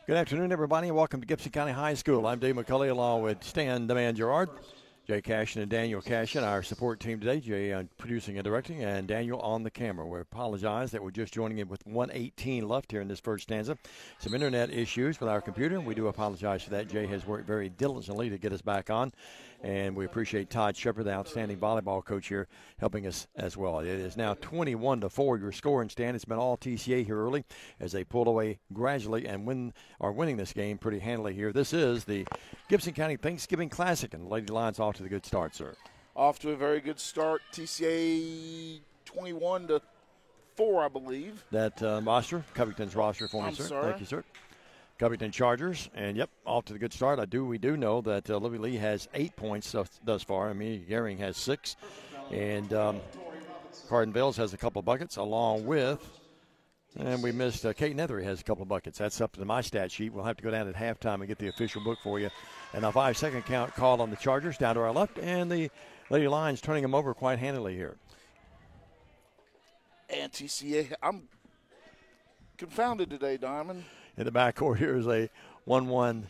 Good afternoon, everybody, and welcome to Gibson County High School. I'm Dave McCulley, along with Stan "The Man" Gerard, Jay Cashin, and Daniel Cashin, our support team today. Jay producing and directing, and Daniel on the camera. We apologize that we're just joining in with 1:18 left here in this first stanza. Some internet issues with our computer. We do apologize for that. Jay has worked very diligently to get us back on, and we appreciate Todd Shepard, the outstanding volleyball coach here, helping us as well. It is now 21-4 your score, and Stan, it's been all TCA here early as they pull away gradually and are winning this game pretty handily here. This is the Gibson County Thanksgiving Classic, and the Lady Lions off to the good start, sir. Off to a very good start. TCA 21-4, I believe. That roster, Covington's roster for me, I'm sir. sorry. Thank you, sir. Covington Chargers, and yep, off to the good start. We do know that Libby Lee has 8 points thus far. Amelia Gehring has 6, and Cardin Vales has a couple of buckets, along with, and we missed Kate Nethery has a couple of buckets. That's up to my stat sheet. We'll have to go down at halftime and get the official book for you. And a 5-second count called on the Chargers down to our left, and the Lady Lions turning them over quite handily here. And TCA, I'm confounded today, Diamond. In the backcourt, here is a 1-1.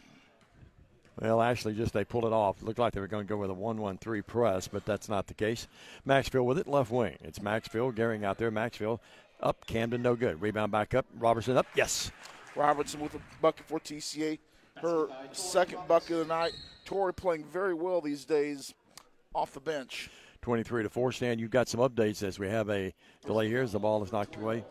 Well, actually, they pulled it off. Looked like they were going to go with a 1-1-3 press, but that's not the case. Maxfield with it, left wing. It's Maxfield, Gehring out there. Maxfield up, Camden no good. Rebound back up, Robertson up, yes. Robertson with a bucket for TCA. Her second bucket of the night. Tori playing very well these days off the bench. 23-4, Stan. You've got some updates as we have a delay here as the ball is knocked away.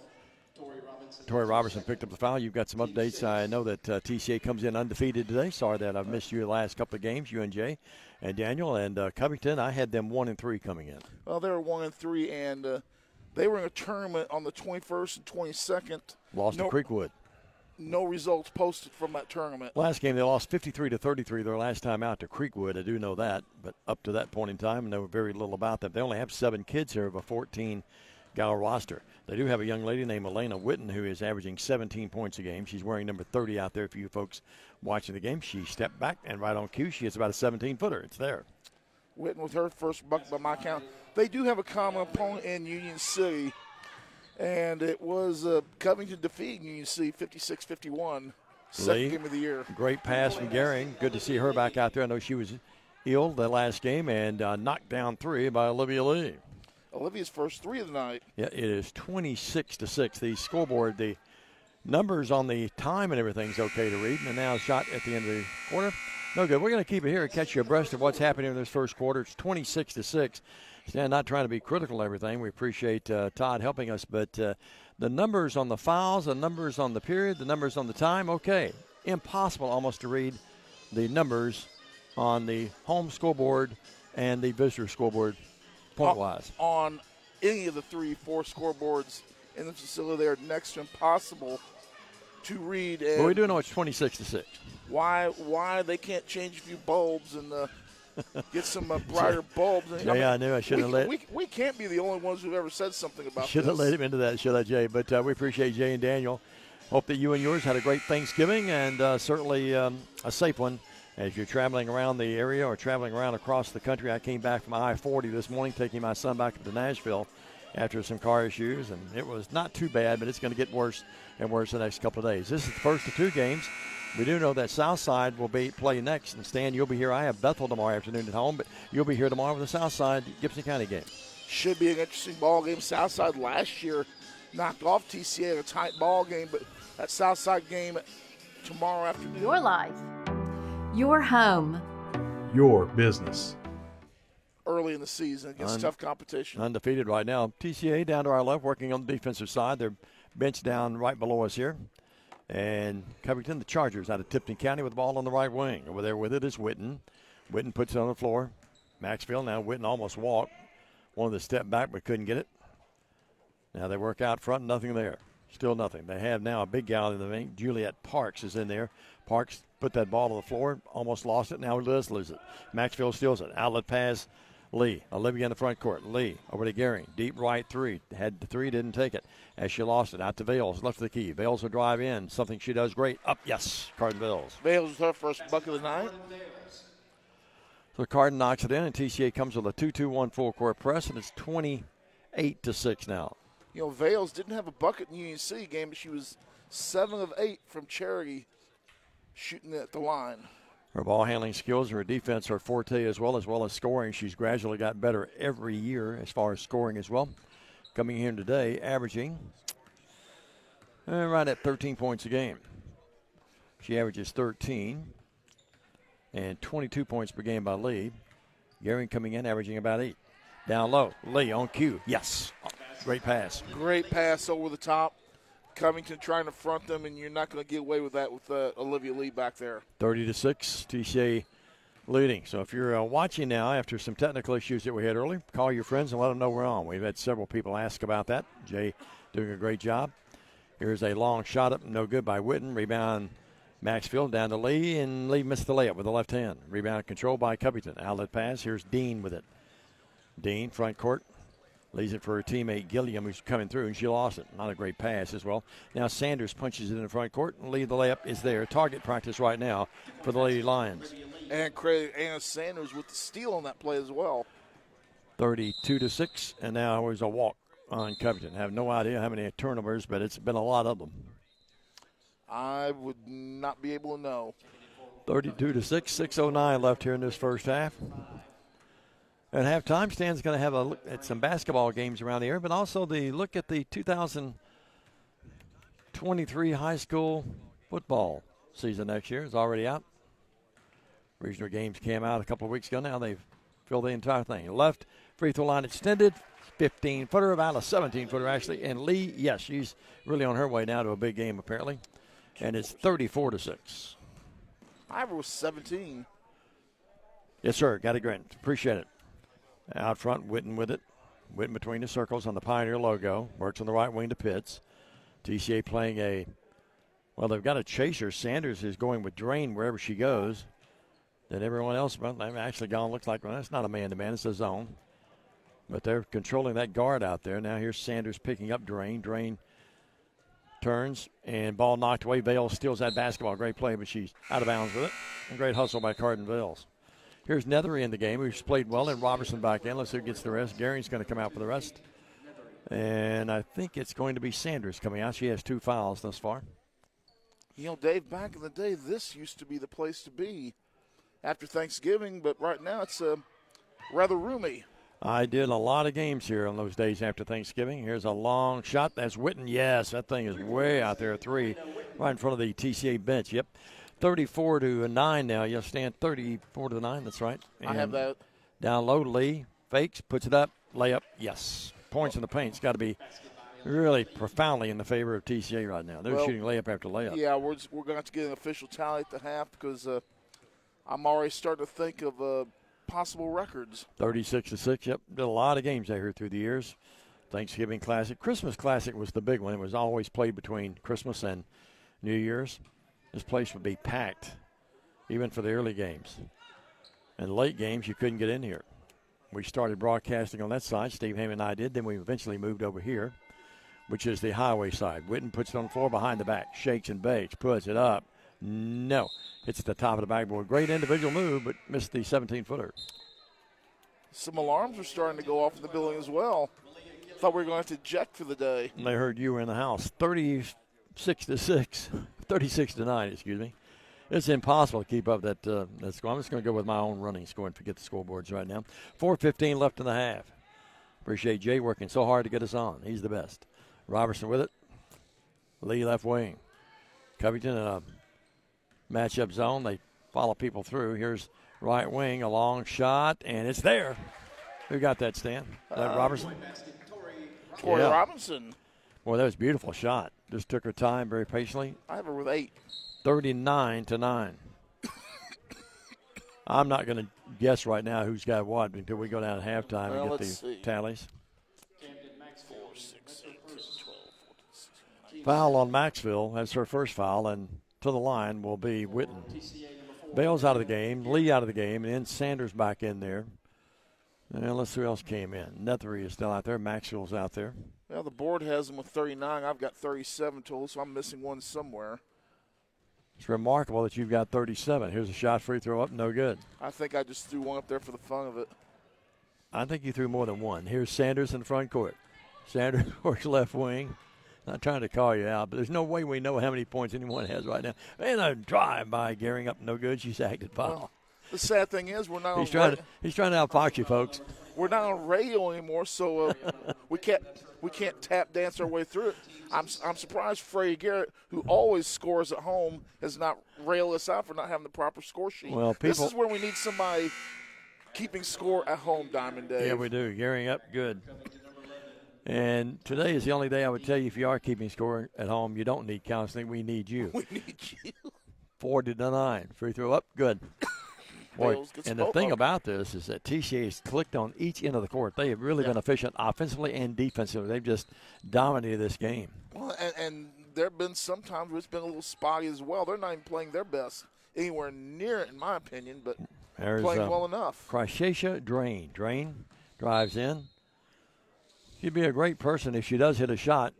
Tori Robertson picked up the foul. You've got some updates. I know that TCA comes in undefeated today. Sorry that I've missed you the last couple of games, you and Jay and Daniel. And Covington, I had them 1-3 coming in. Well, they were 1-3, and they were in a tournament on the 21st and 22nd. Lost to Creekwood. No results posted from that tournament. Last game, they lost 53-33 their last time out to Creekwood. I do know that. But up to that point in time, there was very little about them. They only have 7 kids here of a 14-gal roster. They do have a young lady named Elena Witten who is averaging 17 points a game. She's wearing number 30 out there for you folks watching the game. She stepped back, and right on cue, she hits about a 17-footer. It's there. Witten with her first bucket by my count. They do have a common opponent in Union City, and it was Covington defeating Union City 56-51, second game of the year. Great pass from Gehring. Good to see her back out there. I know she was ill the last game, and knocked down 3 by Olivia Lee. Olivia's first 3 of the night. Yeah, it is 26-6. The scoreboard, the numbers on the time and everything's okay to read. And now a shot at the end of the quarter. No good. We're going to keep it here and catch you abreast of what's happening in this first quarter. It's 26-6. Stan, not trying to be critical of everything. We appreciate Todd helping us. But the numbers on the fouls, the numbers on the period, the numbers on the time, okay. Impossible almost to read the numbers on the home scoreboard and the visitor scoreboard. Point-wise. On any of the 3-4 scoreboards in the facility, they're next to impossible to read. Well, we do know it's 26-6. Why they can't change a few bulbs and get some brighter bulbs? Yeah, I knew I shouldn't have let. We can't be the only ones who've ever said something about this. Should have let him into that, should I, Jay? But we appreciate Jay and Daniel. Hope that you and yours had a great Thanksgiving and certainly a safe one. As you're traveling around the area or traveling around across the country, I came back from I-40 this morning, taking my son back to Nashville after some car issues, and it was not too bad, but it's going to get worse and worse the next couple of days. This is the first of 2 games. We do know that Southside will play next, and Stan, you'll be here. I have Bethel tomorrow afternoon at home, but you'll be here tomorrow with the Southside Gibson County game. Should be an interesting ball game. Southside last year knocked off TCA in a tight ball game, but that Southside game tomorrow afternoon. Your life. Your home. Your business. Early in the season against tough competition. Undefeated right now. TCA down to our left, working on the defensive side. They're benched down right below us here. And Covington, the Chargers, out of Tipton County with the ball on the right wing. Over there with it is Witten. Witten puts it on the floor. Maxfield, now Witten almost walked. Wanted to step back but couldn't get it. Now they work out front, nothing there. Still nothing. They have now a big gal in the ring. Juliet Parks is in there. Parks put that ball on the floor, almost lost it. Now he does lose it. Maxfield steals it. Outlet pass, Lee. Olivia in the front court. Lee over to Gehring. Deep right 3. Had the 3, didn't take it. As she lost it, out to Vales. Left of the key. Vales will drive in. Something she does great. Up, yes. Cardin Vales. Vales with her first bucket of the night. So Cardin knocks it in, and TCA comes with a 2-2-1 full court press, and it's 28-6 now. Vales didn't have a bucket in the Union City game, but she was 7 of 8 from charity shooting at the line. Her ball handling skills and her defense are forte as well as scoring. She's gradually got better every year as far as scoring as well. Coming here today, averaging right at 13 points a game. She averages 13 and 22 points per game by Lee. Gehring coming in, averaging about 8. Down low, Lee on cue. Yes, great pass. Great pass over the top. Covington trying to front them, and you're not going to get away with that with Olivia Lee back there. 30-6, TCA leading. So if you're watching now after some technical issues that we had earlier, call your friends and let them know we're on. We've had several people ask about that. Jay doing a great job. Here's a long shot up, no good by Witten. Rebound Maxfield down to Lee, and Lee missed the layup with the left hand. Rebound controlled by Covington. Outlet pass. Here's Dean with it. Dean, front court. Leaves it for her teammate Gilliam, who's coming through, and she lost it. Not a great pass as well. Now Sanders punches it in the front court, and Lee, the layup is there. Target practice right now for the Lady Lions. And credit Anna Sanders with the steal on that play as well. 32-6, and now there's a walk on Covington. I have no idea how many turnovers, but it's been a lot of them. I would not be able to know. 32-6, 6:09 left here in this first half. At halftime, Stan's going to have a look at some basketball games around the area, but also the look at the 2023 high school football season next year is already out. Regional games came out a couple of weeks ago. Now they've filled the entire thing. Left free throw line extended, 15-footer, about a 17-footer actually. And Lee, yes, she's really on her way now to a big game apparently. And it's 34-6. Ivor was 17. Yes, sir. Got it, Grant. Appreciate it. Out front, Witten with it. Witten between the circles on the Pioneer logo. Works on the right wing to Pitts. TCA playing they've got a chaser. Sanders is going with Drain wherever she goes. Then everyone else, they've actually gone, looks like, that's not a man-to-man, it's a zone. But they're controlling that guard out there. Now here's Sanders picking up Drain. Drain turns, and ball knocked away. Vales steals that basketball. Great play, but she's out of bounds with it. And great hustle by Carden Vales. Here's Nethery in the game, who's played well, and Robertson back in. Let's see who gets the rest. Gehring's going to come out for the rest. And I think it's going to be Sanders coming out. She has 2 fouls thus far. You know, Dave, back in the day, this used to be the place to be after Thanksgiving, but right now it's rather roomy. I did a lot of games here on those days after Thanksgiving. Here's a long shot. That's Witten. Yes, that thing is way out there, 3, right in front of the TCA bench. Yep. 34-9 now. You'll stand 34-9. That's right. And I have that. Down low, Lee fakes, puts it up, layup. Yes. Points in the paint's got to be really profoundly in the favor of TCA right now. They're shooting layup after layup. Yeah, we're going to have to get an official tally at the half because I'm already starting to think of possible records. 36-6. Yep. Did a lot of games there through the years. Thanksgiving Classic. Christmas Classic was the big one. It was always played between Christmas and New Year's. This place would be packed, even for the early games. And late games, you couldn't get in here. We started broadcasting on that side. Steve Hammond and I did. Then we eventually moved over here, which is the highway side. Witten puts it on the floor behind the back. Shakes and bakes. Puts it up. No. Hits at the top of the backboard. Great individual move, but missed the 17-footer. Some alarms are starting to go off in the building as well. Thought we were going to have to eject for the day. And they heard you were in the house. 36-9, excuse me. It's impossible to keep up that score. I'm just going to go with my own running score and forget the scoreboards right now. 4:15 left in the half. Appreciate Jay working so hard to get us on. He's the best. Robertson with it. Lee left wing. Covington in a matchup zone. They follow people through. Here's right wing, a long shot, and it's there. Who got that, Stan? Is that Robertson? Tori Robinson. Boy, that was a beautiful shot. Just took her time very patiently. I have her with 8. 39-9. I'm not going to guess right now who's got what until we go down at halftime and get the tallies. 4, 6, 8, 10, 12, 14, 16, Foul on Maxville. That's her first foul, and to the line will be Witten. Bale's out of the game, Lee out of the game, and then Sanders back in there. And let's see who else came in. Nethery is still out there. Maxville's out there. Well, the board has them with 39. I've got 37 total, so I'm missing one somewhere. It's remarkable that you've got 37. Here's a shot, free throw up, no good. I think I just threw one up there for the fun of it. I think you threw more than one. Here's Sanders in the front court. Sanders works left wing. Not trying to call you out, but there's no way we know how many points anyone has right now. And a drive-by, gearing up, no good. She's acted foul. Well, the sad thing is we're not. He's trying to outfox you, folks. We're not on radio anymore, so we can't tap dance our way through it. I'm surprised Freddie Garrett, who always scores at home, has not railed us out for not having the proper score sheet. Well, this is where we need somebody keeping score at home, Diamond Dave. Yeah, we do. Gearing up, good. And today is the only day I would tell you if you are keeping score at home, you don't need counseling. We need you. We need you. 4-9. Free throw up, good. Boy, and the thing about this is that TCA has clicked on each end of the court. They have really been efficient offensively and defensively. They've just dominated this game. Well, and there have been some times where it's been a little spotty as well. They're not even playing their best anywhere near it, in my opinion, but playing well enough. Crashesha Drain. Drain drives in. She'd be a great person if she does hit a shot.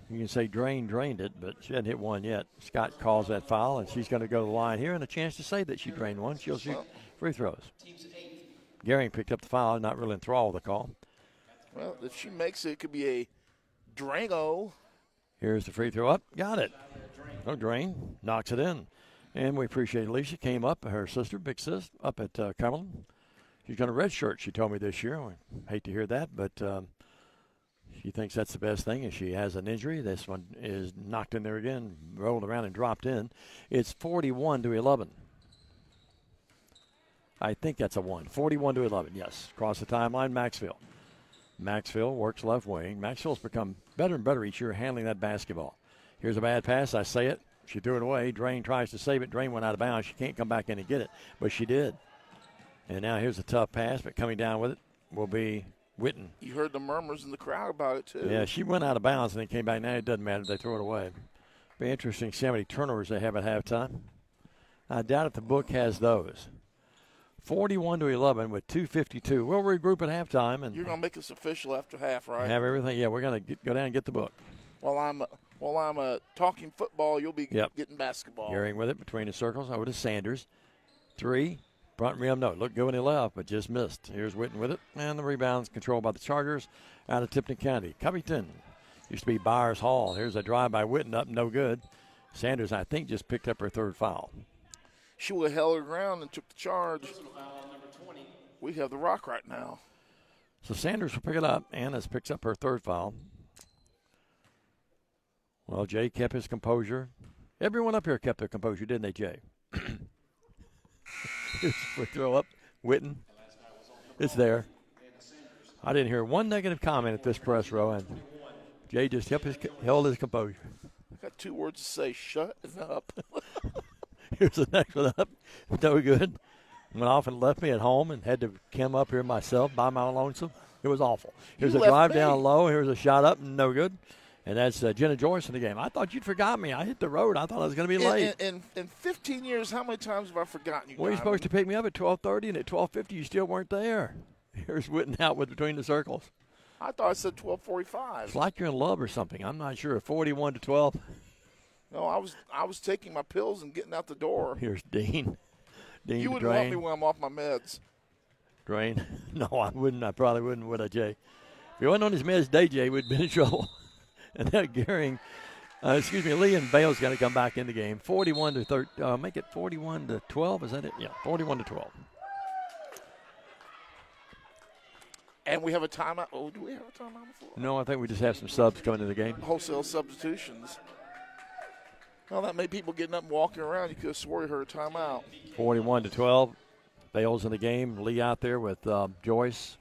You can say Drain drained it, but she hasn't hit one yet. Scott calls that foul, and she's going to go to the line here, and a chance to say that she drained one. She'll shoot free throws. Gehring picked up the foul, not really enthralled with the call. Well, if she makes it, it could be a Drango. Here's the free throw up. Got it. No drain. Knocks it in. And we appreciate Alicia. Came up, her sister, big sis, up at Cumberland. She's going to redshirt, she told me this year. I hate to hear that, but she thinks that's the best thing. If she has an injury, this one is knocked in there again, rolled around and dropped in. It's 41-11. I think that's a 1. 41-11, yes. Across the timeline, Maxfield. Maxfield works left wing. Maxfield's become better and better each year handling that basketball. Here's a bad pass. I say it. She threw it away. Drain tries to save it. Drain went out of bounds. She can't come back in and get it, but she did. And now here's a tough pass, but coming down with it will be Witten. You heard the murmurs in the crowd about it, too. Yeah, she went out of bounds and then came back. Now it doesn't matter. They throw it away. Be interesting to see how many turnovers they have at halftime. I doubt if the book has those. 41-11 with 2:52. We'll regroup at halftime. And you're going to make this official after half, right? Have everything. Yeah, we're going to go down and get the book. While I'm talking football, you'll be getting basketball. Gehring with it between the circles. Over to Sanders. 3. Front rim, no. Looked good when he left, but just missed. Here's Witten with it. And the rebound's controlled by the Chargers out of Tipton County. Covington used to be Byers Hall. Here's a drive by Witten up, no good. Sanders, I think, just picked up her third foul. She would have held her ground and took the charge. We have the rock right now. So Sanders will pick it up. Anna picks up her third foul. Well, Jay kept his composure. Everyone up here kept their composure, didn't they, Jay? We throw up. Witten. It's there. I didn't hear one negative comment at this press row, and Jay just held his composure. I got 2 words to say. Shut up. Here's the next one up. No good. Went off and left me at home and had to come up here myself by my lonesome. It was awful. Here's a drive down low. Here's a shot up. No good. And that's Jenna Joyce in the game. I thought you'd forgot me. I hit the road. I thought I was going to be late. In 15 years, how many times have I forgotten you? Well, you're supposed to pick me up at 12:30, and at 12:50 you still weren't there. Here's Witten out with between the circles. I thought I said 12:45. It's like you're in love or something. I'm not sure. 41-12. No, I was taking my pills and getting out the door. Here's Dean. Dean, you wouldn't want me when I'm off my meds. Drain. No, I wouldn't. I probably wouldn't, would I, Jay? If he wasn't on his meds today, Jay, we'd been in trouble. And now Gehring, Lee and Bale's got to come back in the game. 41-13. Make it 41-12. Is that it? Yeah, 41-12. And we have a timeout. Oh, do we have a timeout before? No, I think we just have some subs coming in the game. Wholesale substitutions. Well, that many people getting up and walking around. You could have swore you heard a timeout. 41-12. Bale's in the game. Lee out there with Joyce.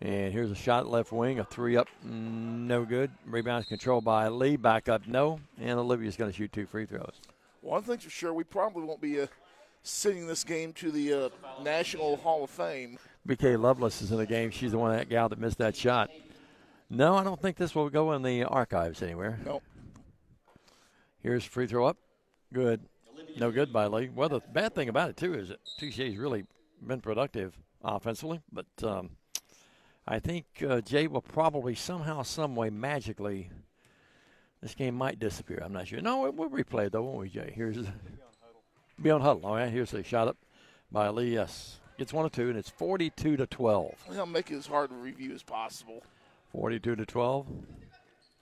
And here's a shot left wing, a 3 up, no good. Rebound's controlled by Lee, back up, no. And Olivia's going to shoot 2 free throws. One thing's for sure, we probably won't be sending this game to the National Hall of Fame. BK Lovelace is in the game. She's the one, that gal that missed that shot. No, I don't think this will go in the archives anywhere. Nope. Here's free throw up. Good. No good by Lee. Well, the bad thing about it, too, is that TCA's really been productive offensively, but I think Jay will probably somehow, some way, magically, this game might disappear. I'm not sure. No, we'll replay it, though, won't we, Jay? Here's be on huddle. All right, here's a shot up by Lee. Yes. Gets 1 of 2, and it's 42-12. I'll make it as hard to review as possible. 42-12.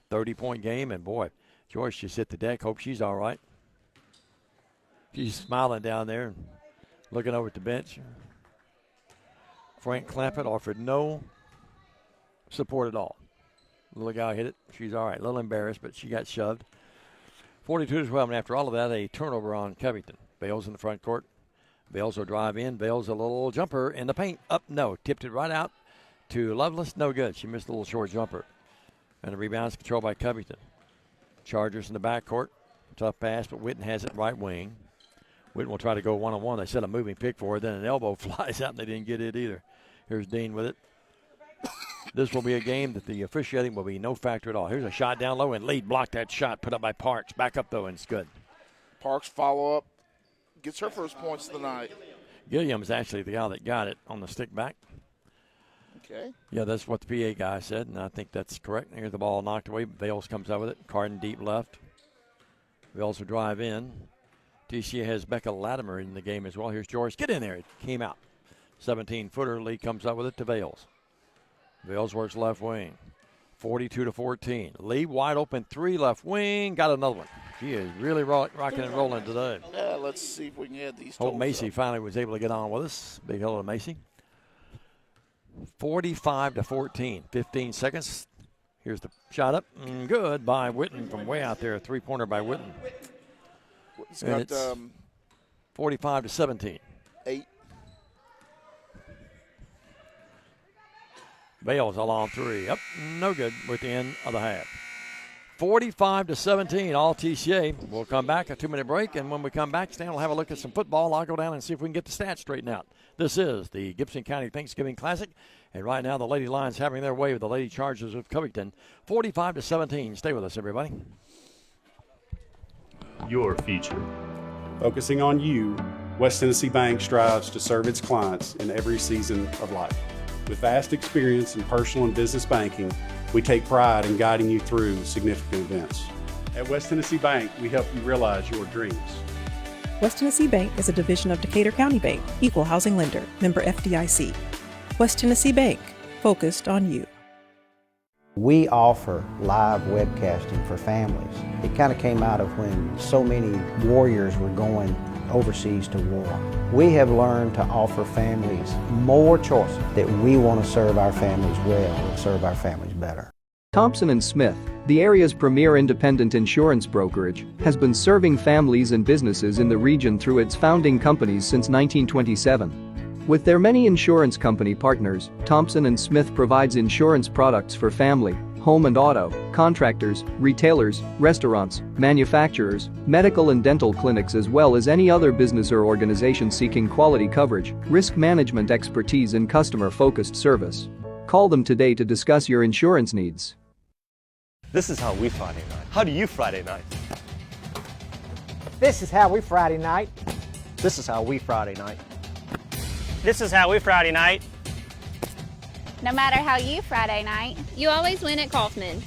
30-point game, and boy, Joyce just hit the deck. Hope she's all right. She's smiling down there and looking over at the bench. Frank Clampett offered no support at all. Little guy hit it. She's all right. A little embarrassed, but she got shoved. 42-12, and after all of that, a turnover on Covington. Bales in the front court. Bales will drive in. Bales a little jumper in the paint. Up, no. Tipped it right out to Lovelace. No good. She missed a little short jumper. And the rebound is controlled by Covington. Chargers in the backcourt. Tough pass, but Witten has it right wing. Witten will try to go one-on-one. They set a moving pick for her. Then an elbow flies out, and they didn't get it either. Here's Dean with it. This will be a game that the officiating will be no factor at all. Here's a shot down low, and Lead blocked that shot, put up by Parks. Back up, though, and it's good. Parks follow up. Gets her first points of the night. Gilliam's actually the guy that got it on the stick back. Okay. Yeah, that's what the PA guy said, and I think that's correct. Here's the ball knocked away. Vales comes out with it. Carden deep left. Vales will drive in. TCA has Becca Latimer in the game as well. Here's George. Get in there. It came out. 17-footer. Lee comes up with it to Vales. Vales works left wing. 42-14. Lee wide open three left wing. Got another one. She is really rocking and rolling today. Yeah, let's see if we can add these. Hope Macy finally was able to get on with us. Big hello to Macy. 45-14. 15 seconds. Here's the shot up. Good by Witten from way out there. A three-pointer by Witten. It's And got it's 45-17. 8. Bales a long three. Up, no good with the end of the half. 45-17, all TCA. We'll come back, a 2-minute break, and when we come back, Stan will have a look at some football. I'll go down and see if we can get the stats straightened out. This is the Gibson County Thanksgiving Classic, and right now the Lady Lions having their way with the Lady Chargers of Covington. 45-17. Stay with us, everybody. Your future. Focusing on you, West Tennessee Bank strives to serve its clients in every season of life. With vast experience in personal and business banking, we take pride in guiding you through significant events. At West Tennessee Bank, we help you realize your dreams. West Tennessee Bank is a division of Decatur County Bank, equal housing lender, member FDIC. West Tennessee Bank, focused on you. We offer live webcasting for families. It kind of came out of when so many warriors were going overseas to war. We have learned to offer families more choices, that we want to serve our families well and serve our families better. Thompson & Smith, the area's premier independent insurance brokerage, has been serving families and businesses in the region through its founding companies since 1927. With their many insurance company partners, Thompson & Smith provides insurance products for family, home and auto, contractors, retailers, restaurants, manufacturers, medical and dental clinics, as well as any other business or organization seeking quality coverage, risk management expertise and customer-focused service. Call them today to discuss your insurance needs. This is how we Friday night. How do you Friday night? This is how we Friday night. This is how we Friday night. This is how we Friday night. No matter how you Friday night, you always win at Kaufman's.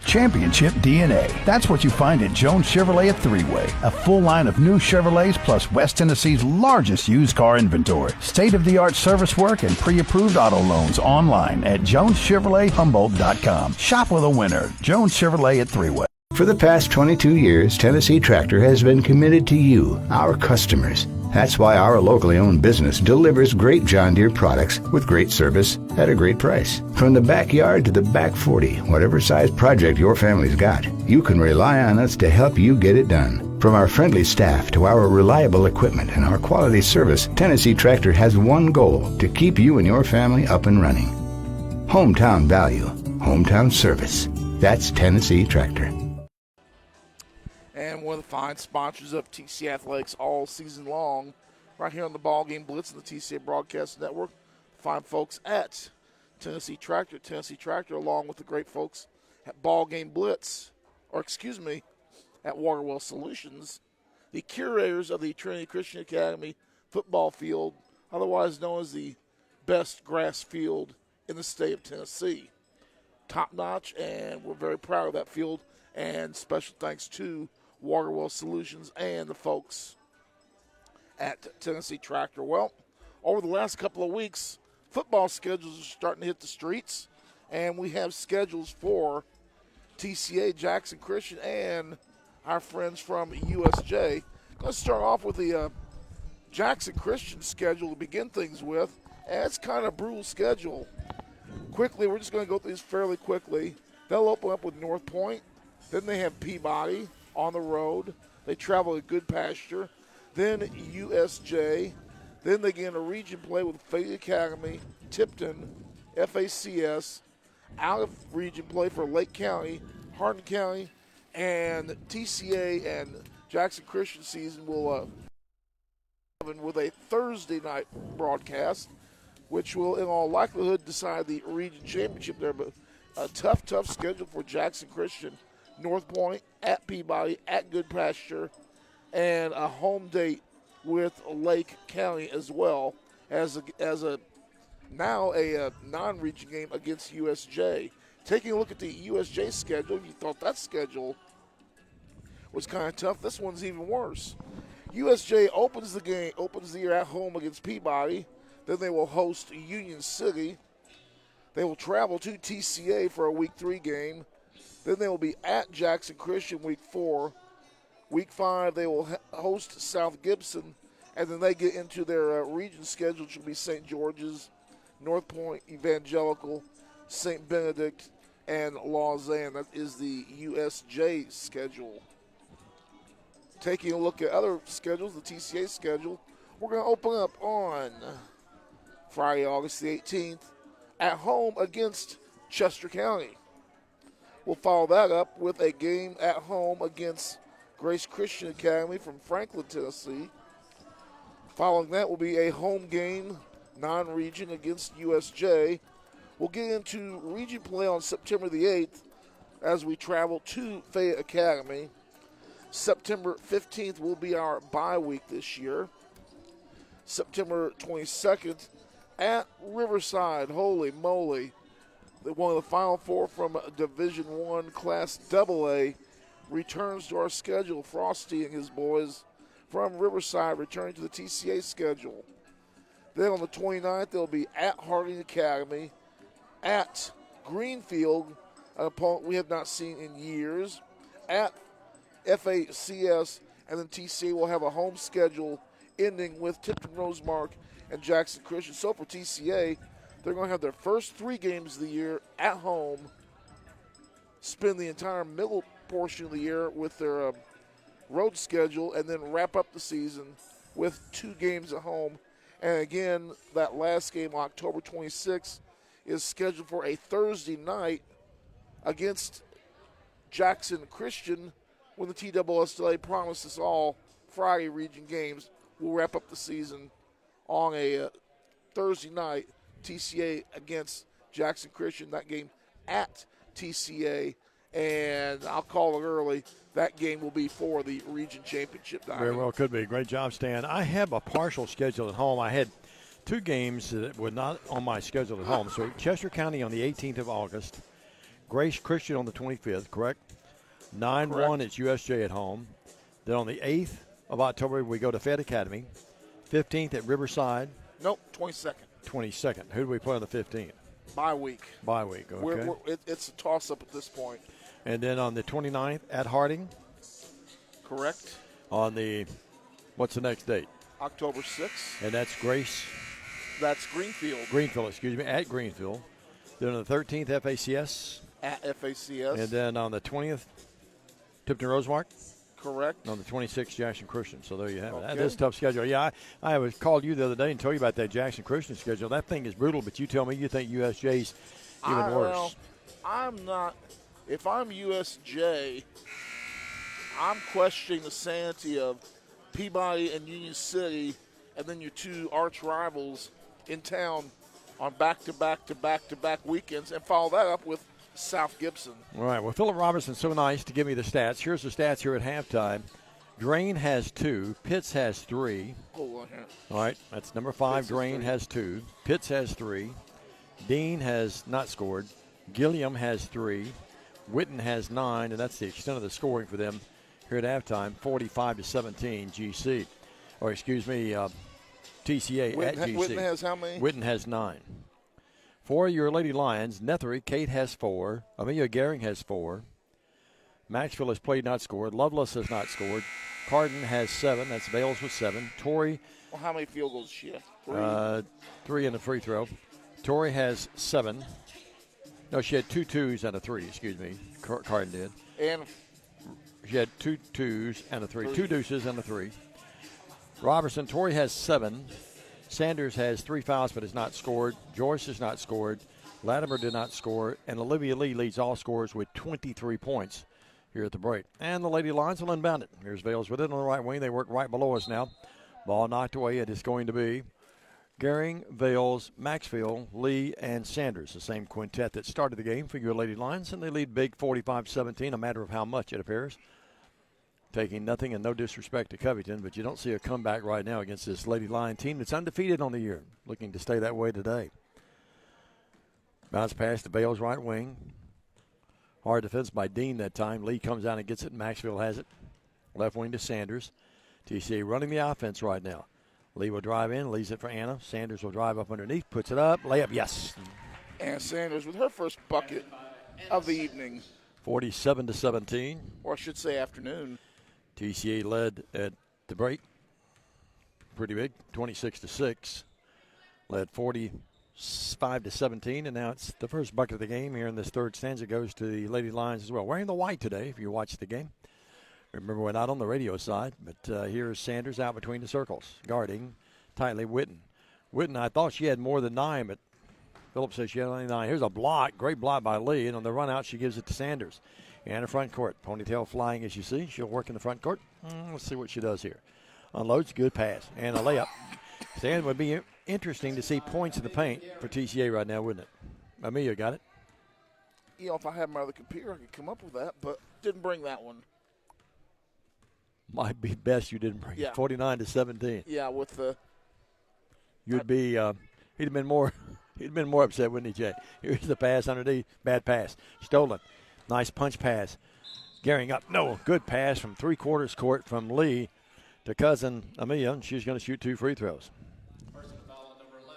Championship DNA. That's what you find at Jones Chevrolet at Three-Way. A full line of new Chevrolets plus West Tennessee's largest used car inventory. State-of-the-art service work and pre-approved auto loans online at JonesChevroletHumboldt.com. Shop with a winner. Jones Chevrolet at Three-Way. For the past 22 years, Tennessee Tractor has been committed to you, our customers. That's why our locally owned business delivers great John Deere products with great service at a great price. From the backyard to the back 40, whatever size project your family's got, you can rely on us to help you get it done. From our friendly staff to our reliable equipment and our quality service, Tennessee Tractor has one goal: to keep you and your family up and running. Hometown value, hometown service. That's Tennessee Tractor. And one of the fine sponsors of TCA Athletics all season long, right here on the BallGame Blitz and the TCA Broadcast Network. Fine folks at Tennessee Tractor. Tennessee Tractor, along with the great folks at BallGame Blitz, at Waterwell Solutions, the curators of the Trinity Christian Academy football field, otherwise known as the best grass field in the state of Tennessee. Top notch, and we're very proud of that field, and special thanks to Waterwell Solutions and the folks at Tennessee Tractor. Well, over the last couple of weeks, football schedules are starting to hit the streets, and we have schedules for TCA, Jackson Christian, and our friends from USJ. Let's start off with the Jackson Christian schedule to begin things with. And it's kind of a brutal schedule. Quickly, we're just going to go through these fairly quickly. They'll open up with North Point. Then they have Peabody on the road. They travel to Good Pasture. Then USJ. Then they get into region play with Fayette Academy, Tipton, FACS. Out of region play for Lake County, Hardin County, and TCA and Jackson Christian season will with a Thursday night broadcast, which will in all likelihood decide the region championship there. But a tough schedule for Jackson Christian. North Point, at Peabody, at Good Pasture, and a home date with Lake County as well as a non-region game against USJ. Taking a look at the USJ schedule, if you thought that schedule was kind of tough, this one's even worse. USJ opens the year at home against Peabody. Then they will host Union City. They will travel to TCA for a Week 3 game. Then they will be at Jackson Christian Week 4. Week 5, they will host South Gibson. And then they get into their region schedule, which will be St. George's, North Point, Evangelical, St. Benedict, and Lausanne. That is the USJ schedule. Taking a look at other schedules, the TCA schedule, we're going to open up on Friday, August the 18th, at home against Chester County. We'll follow that up with a game at home against Grace Christian Academy from Franklin, Tennessee. Following that will be a home game, non-region, against USJ. We'll get into region play on September the 8th as we travel to Fayette Academy. September 15th will be our bye week this year. September 22nd at Riverside. Holy moly. One of the Final Four from Division I Class AA returns to our schedule. Frosty and his boys from Riverside returning to the TCA schedule. Then on the 29th, they'll be at Harding Academy, at Greenfield, an opponent we have not seen in years, at FACS, and then TCA will have a home schedule ending with Tipton Rosemark and Jackson Christian. So for TCA, they're going to have their first 3 games of the year at home, spend the entire middle portion of the year with their road schedule, and then wrap up the season with 2 games at home. And again, that last game, October 26th, is scheduled for a Thursday night against Jackson Christian when the TSSAA promised us all Friday region games. We'll wrap up the season on a Thursday night, TCA against Jackson Christian, that game at TCA. And I'll call it early. That game will be for the region championship. Very well could be. Great job, Stan. I have a partial schedule at home. I had 2 games that were not on my schedule at home. So Chester County on the 18th of August, Grace Christian on the 25th, correct? 9-1, it's USJ at home. Then on the 8th of October, we go to Fayette Academy. 15th at Riverside. Nope, 22nd. 22nd. Who do we play on the 15th? Bye week. Bye week, okay. It's a toss-up at this point. And then on the 29th at Harding. Correct. On the, what's the next date? October 6th. And that's Grace. That's Greenfield. Greenfield, excuse me, at Greenfield. Then on the 13th, FACS. At FACS. And then on the 20th, Tipton Rosemark. Correct. And on the 26th, Jackson Christian. So there you have it. Okay. That is a tough schedule. Yeah, I was called you the other day and told you about that Jackson Christian schedule. That thing is brutal, but you tell me you think USJ's even worse. Well, I'm not. If I'm USJ, I'm questioning the sanity of Peabody and Union City, and then your 2 arch rivals in town on back-to-back weekends, and follow that up with South Gibson. All right. Well, Philip Robertson's so nice to give me the stats. Here's the stats here at halftime. Drain has 2. Pitts has 3. Hold on here. All right. That's number 5. Pitts Drain has 2. Pitts has 3. Dean has not scored. Gilliam has 3. Witten has 9, and that's the extent of the scoring for them here at halftime. 45-17 GC. Or excuse me, TCA at GC. Whitten has how many? Whitten has 9. For your Lady Lions, Nethery, Kate has 4. Amelia Gehring has 4. Maxwell has played, not scored. Lovelace has not scored. Carden has 7. That's Vales with 7. Torrey. Well, how many field goals does she have? 3 in the free throw. Torrey has 7. No, she had 2 2s and a 3, excuse me. Carden did. And she had 2 2s and a 3. 2 deuces and a 3. Robertson, Torrey has 7. Sanders has 3 fouls but has not scored. Joyce has not scored. Latimer did not score. And Olivia Lee leads all scorers with 23 points here at the break. And the Lady Lions will inbound it. Here's Vales with it on the right wing. They work right below us now. Ball knocked away. It is going to be Gehring, Vales, Maxfield, Lee, and Sanders, the same quintet that started the game for your Lady Lions, and they lead big 45-17, a matter of how much it appears. Taking nothing and no disrespect to Covington, but you don't see a comeback right now against this Lady Lion team that's undefeated on the year, looking to stay that way today. Bounce pass to Vales right wing. Hard defense by Dean that time. Lee comes out and gets it. Maxfield has it. Left wing to Sanders. TCA running the offense right now. Lee will drive in, leaves it for Anna. Sanders will drive up underneath, puts it up, layup, yes. And Sanders with her first bucket of the evening. 47-17. Or I should say afternoon. TCA led at the break. Pretty big, 26-6. Led 45-17, and now it's the first bucket of the game here in this third stanza goes to the Lady Lions as well. Wearing the white today, if you watch the game. Remember, we're not on the radio side, but here's Sanders out between the circles, guarding tightly Whitten. Whitten, I thought she had more than 9, but Phillips says she had only 9. Here's a block, great block by Lee, and on the run out, she gives it to Sanders. And the front court, ponytail flying as you see. She'll work in the front court. Let's see what she does here. Unloads, good pass, and a layup. Sand would be interesting to see points in the paint for TCA right now, wouldn't it? Amelia got it. You know, if I had my other computer, I could come up with that, but didn't bring that one. Might be best you didn't bring it. 49-17. Yeah, with the. You'd be. He'd have been more. He'd been more upset, wouldn't he, Jay? Here's the pass underneath. Bad pass. Stolen. Nice punch pass. Gehring up. No, good pass from three-quarters court from Lee to cousin Amelia, and she's going to shoot 2 free throws.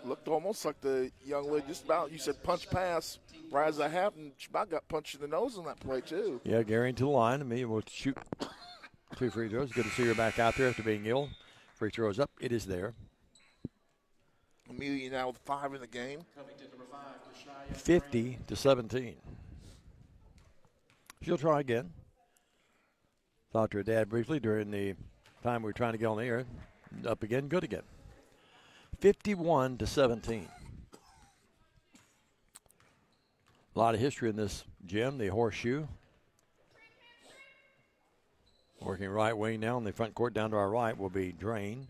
Looked almost like the young lady just about. You said punch pass. Right as that happened, she about got punched in the nose on that play too. Yeah, Gehring to the line. Amelia will shoot 2 free throws. Good to see her back out there after being ill. Free throws up. It is there. Amelia now with 5 in the game. 50-17. She'll try again. Talked to her dad briefly during the time we were trying to get on the air. Up again, good again. 51-17. A lot of history in this gym. The horseshoe. Working right wing now in the front court down to our right will be Drain.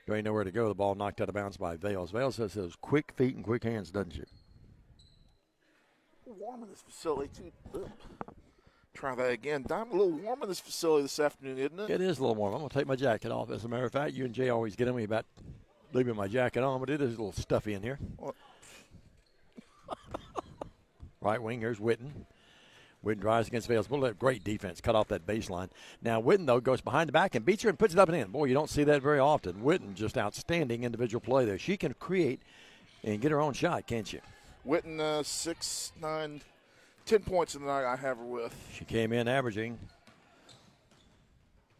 Drain nowhere to go. The ball knocked out of bounds by Vales. Vales has those quick feet and quick hands, doesn't she? Warm in this facility, too. Ugh. Try that again. Dime, a little warm in this facility this afternoon, isn't it? It is a little warm. I'm going to take my jacket off. As a matter of fact, you and Jay always get on me about leaving my jacket on, but it is a little stuffy in here. Right wing, here's Whitten. Whitten drives against Vales. Great defense. Cut off that baseline. Now, Whitten, though, goes behind the back and beats her and puts it up and in. Boy, you don't see that very often. Whitten, just outstanding individual play there. She can create and get her own shot, can't you? Whitten, 6, 9, 10 points in the night I have her with. She came in averaging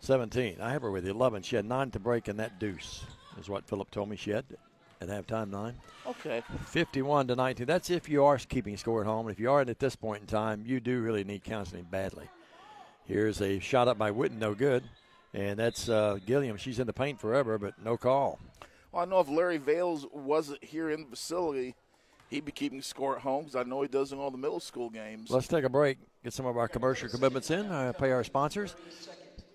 17. I have her with 11. She had 9 to break, and that deuce is what Phillip told me she had at halftime, 9. Okay. 51-19. That's if you are keeping score at home. And if you aren't at this point in time, you do really need counseling badly. Here's a shot up by Whitten, no good. And that's Gilliam. She's in the paint forever, but no call. Well, I know if Larry Vales wasn't here in the facility, he'd be keeping score at home because I know he does in all the middle school games. Let's take a break, get some of our commercial commitments in, pay our sponsors.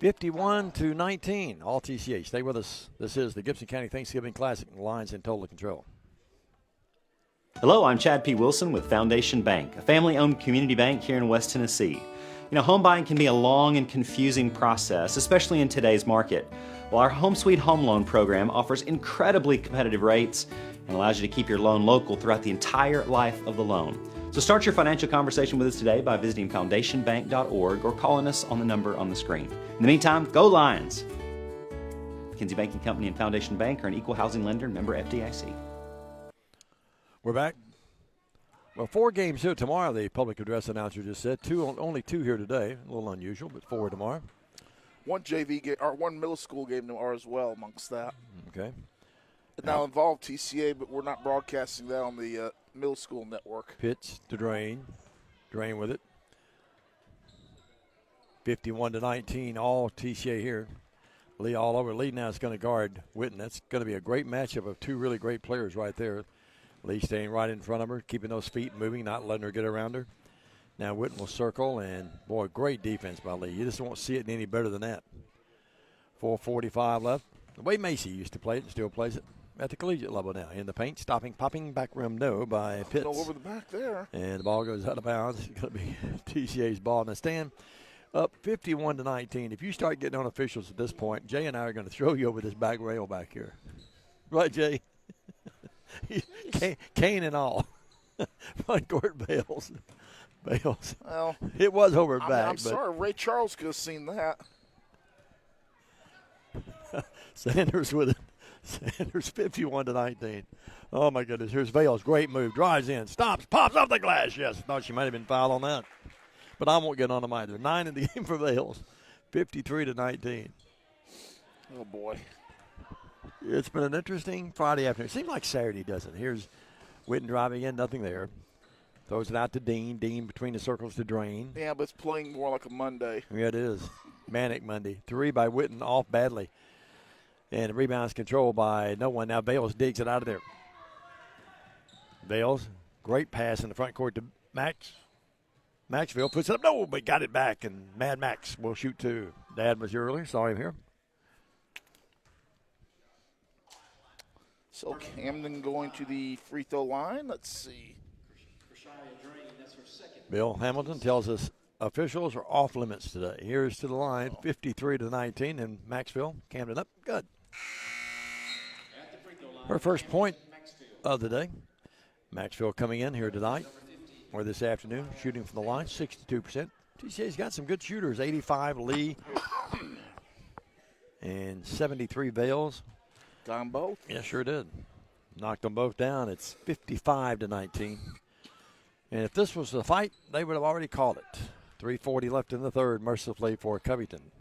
51-19, all TCA. Stay with us. This is the Gibson County Thanksgiving Classic. Lions in total control. Hello, I'm Chad P. Wilson with Foundation Bank, a family-owned community bank here in West Tennessee. You know, home buying can be a long and confusing process, especially in today's market. Well, our Home Sweet Home Loan program offers incredibly competitive rates and allows you to keep your loan local throughout the entire life of the loan. So start your financial conversation with us today by visiting foundationbank.org or calling us on the number on the screen. In the meantime, go Lions! McKinsey Banking Company and Foundation Bank are an equal housing lender and member FDIC. We're back. Well, 4 games here tomorrow, the public address announcer just said. Only 2 here today. A little unusual, but 4 tomorrow. One JV game, or one middle school game tomorrow as well amongst that. Okay. It now involved TCA, but we're not broadcasting that on the middle school network. Pitch to Drain. Drain with it. 51-19, all TCA here. Lee all over. Lee now is going to guard Witten. That's going to be a great matchup of 2 really great players right there. Lee staying right in front of her, keeping those feet moving, not letting her get around her. Now Witten will circle, and, boy, great defense by Lee. You just won't see it any better than that. 4:45 left. The way Macy used to play it and still plays it at the collegiate level now. In the paint, stopping, popping, back rim, no, by Pitts. All over the back there. And the ball goes out of bounds. It's going to be TCA's ball. Now, Stan, up 51-19. If you start getting on officials at this point, Jay and I are going to throw you over this back rail back here. Right, Jay? Cane and all. Front court Bales. Well, it was over back. I'm sorry. Ray Charles could have seen that. Sanders with it. Sanders 51-19. Oh, my goodness. Here's Vales. Great move. Drives in. Stops. Pops off the glass. Yes. Thought she might have been fouled on that. But I won't get on them either. 9 in the game for Vales. 53-19. Oh, boy. It's been an interesting Friday afternoon. It seems like Saturday doesn't. Here's Witten driving in. Nothing there. Throws it out to Dean. Dean between the circles to Drain. Yeah, but it's playing more like a Monday. Yeah, it is. Manic Monday. 3 by Witten, off badly. And the rebound's controlled by no one. Now Vales digs it out of there. Vales, great pass in the front court to Max. Maxville puts it up. No, but got it back. And Mad Max will shoot 2. Dad was here earlier. Saw him here. So Camden going to the free throw line. Let's see. Bill Hamilton tells us officials are off limits today. Here's to the line, 53-19, and Maxville, Camden up. Good. Her first point of the day. Maxville coming in here tonight, or this afternoon, shooting from the line, 62%. TCA's got some good shooters, 85 Lee, and 73 Vales. Got them both? Yeah, sure did. Knocked them both down. It's 55-19. And if this was the fight, they would have already called it. 3:40 left in the third, mercifully for Covington.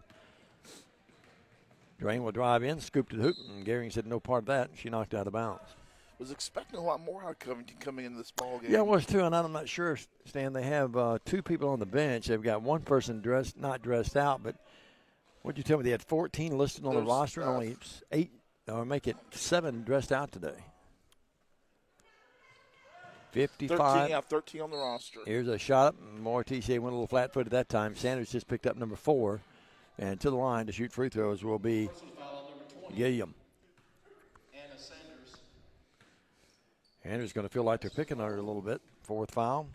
Drain will drive in, scoop to the hoop, and Gehring said no part of that. She knocked out of bounds. Was expecting a lot more out of Covington coming into this ball game. Yeah, it was too, and I'm not sure, Stan. They have 2 people on the bench. They've got one person not dressed out, but what'd you tell me? They had 14 listed on the roster, and only 8, or make it 7 dressed out today. 55. 13 on the roster. Here's a shot up. More TCA went a little flat-footed that time. Sanders just picked up number 4. And to the line to shoot free throws will be Gilliam. Andrew's going to feel like they're picking on her a little bit. 4th foul.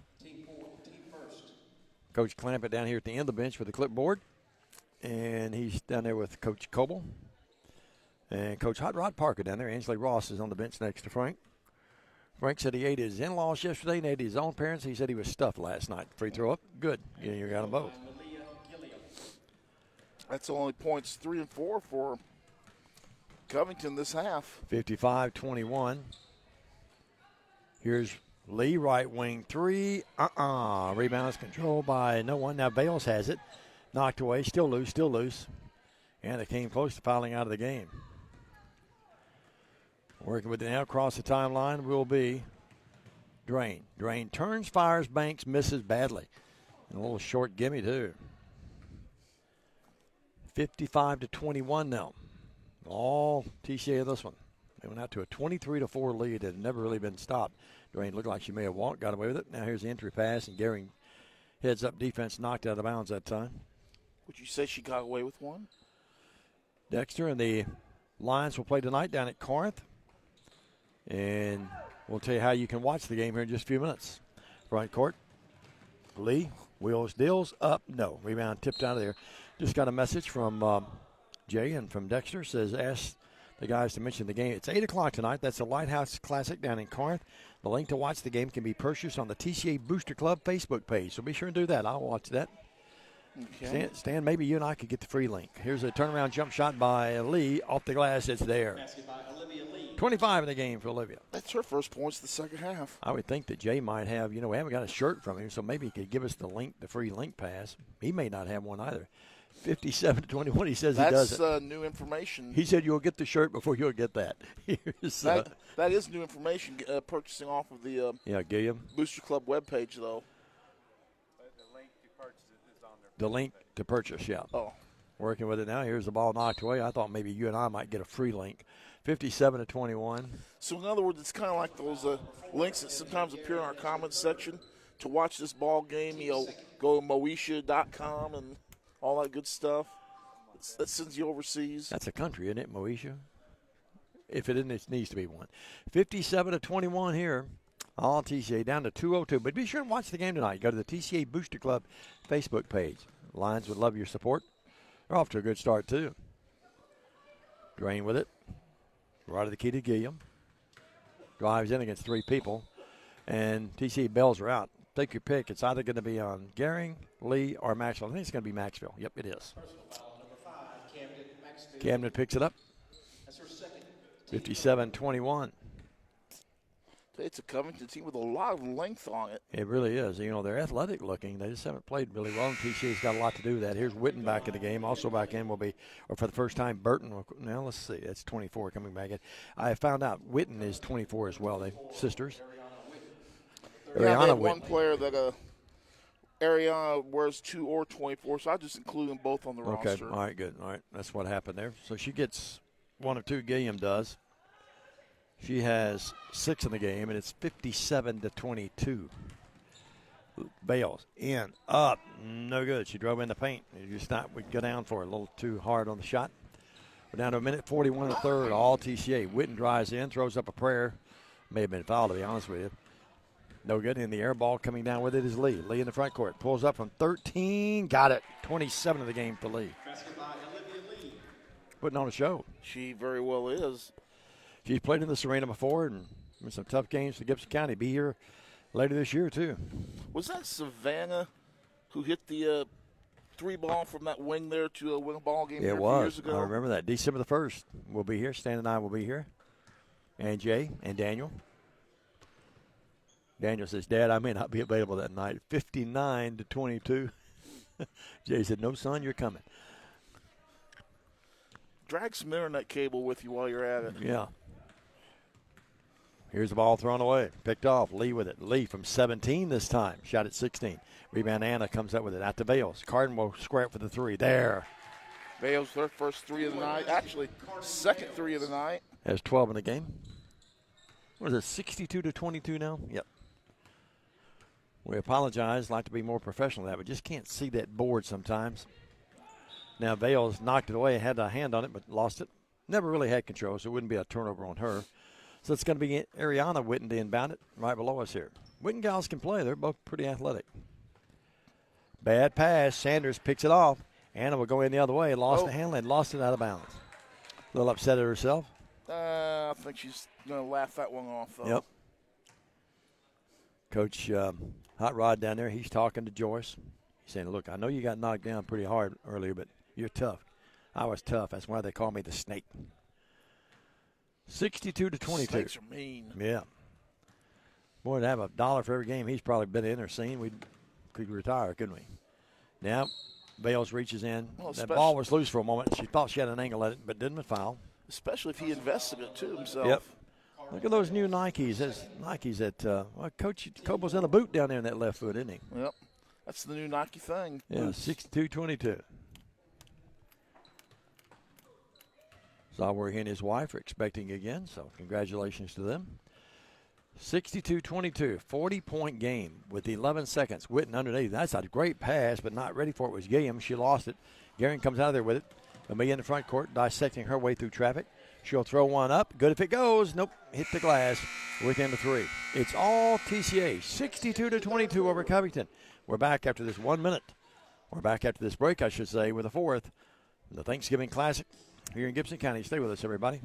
Coach Clampett down here at the end of the bench with the clipboard. And he's down there with Coach Coble. And Coach Hot Rod Parker down there. Ansley Ross is on the bench next to Frank. Frank said he ate his in-laws yesterday and ate his own parents. He said he was stuffed last night. Free throw up. Good. You got them both. That's only points 3 and 4 for Covington this half. 55-21. Here's Lee, right wing 3. Rebounds controlled by no one. Now Bales has it. Knocked away. Still loose. And they came close to fouling out of the game. Working with it now across the timeline will be Drain. Drain turns, fires, banks, misses badly. And a little short gimme, too. 55-21 now. All TCA this one. They went out to a 23-4 lead that had never really been stopped. Drain looked like she may have got away with it. Now here's the entry pass, and Gehring heads up defense, knocked out of bounds that time. Would you say she got away with one? Dexter and the Lions will play tonight down at Corinth. And we'll tell you how you can watch the game here in just a few minutes. Front court. Lee, wheels, deals, up, no. Rebound tipped out of there. Just got a message from Jay and from Dexter. Says, ask the guys to mention the game. It's 8 o'clock tonight. That's the Lighthouse Classic down in Corinth. The link to watch the game can be purchased on the TCA Booster Club Facebook page. So be sure and do that. I'll watch that. Okay. Stan, maybe you and I could get the free link. Here's a turnaround jump shot by Lee off the glass. It's there. 25 in the game for Olivia. That's her first points of the second half. I would think that Jay might have, we haven't got a shirt from him, so maybe he could give us the link, the free link pass. He may not have one either. 57-21, he says he doesn't. That's new information. He said you'll get the shirt before you'll get that. That is new information, purchasing off of the Gilliam. Booster Club webpage, though. The link to purchase, yeah. Oh. Working with it now. Here's the ball knocked away. I thought maybe you and I might get a free link. 57-21. So, in other words, it's kind of like those links that sometimes appear in our comments section to watch this ball game. Go to Moesha.com and all that good stuff. That sends you overseas. That's a country, isn't it, Moesha? If it isn't, it needs to be one. 57-21 here. All TCA down to 202. But be sure to watch the game tonight. Go to the TCA Booster Club Facebook page. Lions would love your support. They're off to a good start, too. Drain with it. Right of the key to Gilliam. Drives in against three people. And TCA bells are out. Take your pick. It's either going to be on Gehring, Lee, or Maxwell. I think it's going to be Maxwell. Yep, it is. Camden picks it up. 57-21. It's a Covington team with a lot of length on it. It really is. They're athletic looking. They just haven't played really well, and TCA's got a lot to do with that. Here's Witten back in the game. Also back in will be, or for the first time, Burton. Now, let's see. That's 24 coming back in. I found out Witten is 24 as well. They're sisters. Ariana Witten. One player that Ariana wears 2 or 24, so I just include them both on the roster. Okay, all right, good. All right, that's what happened there. So she gets 1 of 2. Gilliam does. She has 6 in the game, and it's 57-22. Bales in, up, no good. She drove in the paint. We'd go down for it. A little too hard on the shot. We're down to a minute 41 and a third. All TCA. Witten drives in, throws up a prayer. May have been fouled, to be honest with you. No good. In the air ball coming down with it is Lee. Lee in the front court. Pulls up from 13. Got it. 27 of the game for Lee. Putting on a show. She very well is. She's played in this arena before and some tough games for Gibson County. Be here later this year, too. Was that Savannah who hit the 3-ball from that wing there to win a ball game a few years ago? I remember that. December the 1st, we'll be here. Stan and I will be here. And Jay and Daniel. Daniel says, Dad, I may not be available that night. 59-22. Jay said, no, son, you're coming. Drag some internet cable with you while you're at it. Yeah. Here's the ball thrown away. Picked off. Lee with it. Lee from 17 this time. Shot at 16. Rebound Anna comes up with it. Out to Bales. Carden will square it for the 3. There. Bales, their first 3 of the night. Actually, second 3 of the night. Has 12 in the game. What is it, 62-22 now? Yep. We apologize. Like to be more professional than that, but just can't see that board sometimes. Now, Bales knocked it away, had a hand on it, but lost it. Never really had control, so it wouldn't be a turnover on her. So it's going to be Ariana Witten to inbound it right below us here. Witten gals can play. They're both pretty athletic. Bad pass. Sanders picks it off. Anna will go in the other way. Lost the handle and lost it out of bounds. A little upset at herself. I think she's going to laugh that one off, though. Yep. Coach Hot Rod down there, he's talking to Joyce. He's saying, look, I know you got knocked down pretty hard earlier, but you're tough. I was tough. That's why they call me the Snake. 62-22. Snakes are mean. Yeah. Boy, to have $1 for every game he's probably been in or seen, we could retire, couldn't we? Now, Bales reaches in. Well, that ball was loose for a moment. She thought she had an angle at it, but didn't foul. Especially if he invested it, too, himself. Yep. Look at those new Nikes. There's Nikes that Coach Cobo's in a boot down there in that left foot, isn't he? Yep. That's the new Nike thing. Yeah, 62-22. Zawarick and his wife are expecting again, so congratulations to them. 62-22, 40-point game with 11 seconds. Witten underneath. That's a great pass, but not ready for it was Gilliam. She lost it. Gehring comes out of there with it. Amelia in the front court, dissecting her way through traffic. She'll throw one up. Good if it goes. Nope. Hit the glass within the 3. It's all TCA. 62-22 over Covington. We're back after this 1 minute. We're back after this break, I should say, with the 4th. The Thanksgiving Classic here in Gibson County. Stay with us, everybody.